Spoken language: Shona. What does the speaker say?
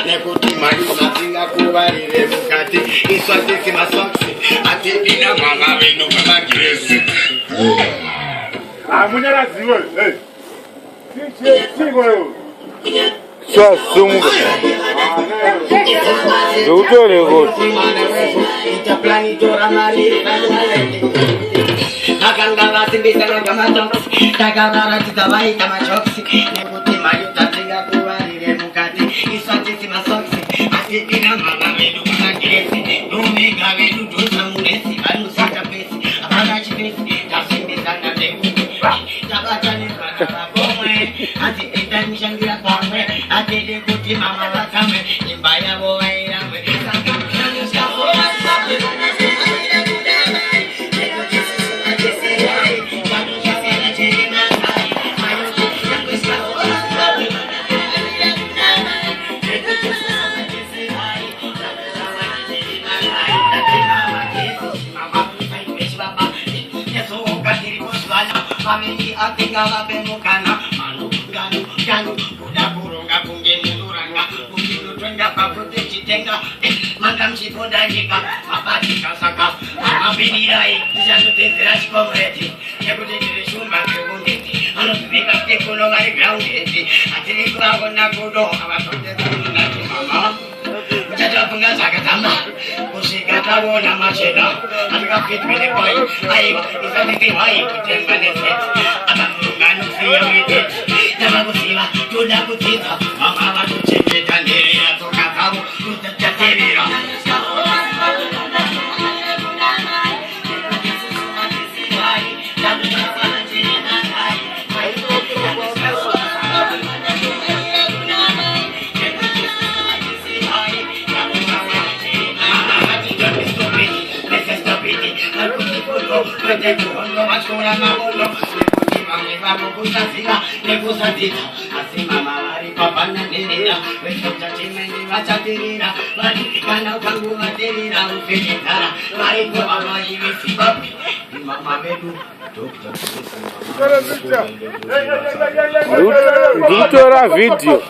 Nekuti Marina tinga kuvarire mukati iswatisi masoksi atipina mama venu mamagiresi Amunyaraziwe Swasumuka Doutore goti Interplanitora Maria Akangala timbisana kamato Takabara titawai kamachoksi Nekuti Marina tinga kuvarire mukati iswatisi masoksi atipina mama venu mamagiresi Numega venu dosa muresi Vanu sata pesi Apana chipesi Tasimbisana nekuti Tabatani kata gomwe Atipita nishangira kamwe Atide kuti mama wakame Imbaya woe yame Family atingala bemukana manu ganu kuda burunga kunge muranga kungilu twenga paprote chitenga mangam chiponda jika mapati kasaka mabinirai janu tezera shikomreti yekuti shumba kundeti anopika tekuno ngari ground eti atiri kuona kudo abatonde kuna mama Jaja punga sakatama Kusikata wona machena Amika fit with the boy Aiba Isanithi wai Kutenga nese Abamunga nusiya wite Namagusiwa Tuna kutita Mama watu cheketa Nirira toka kamu Kutachatirira Ditora video.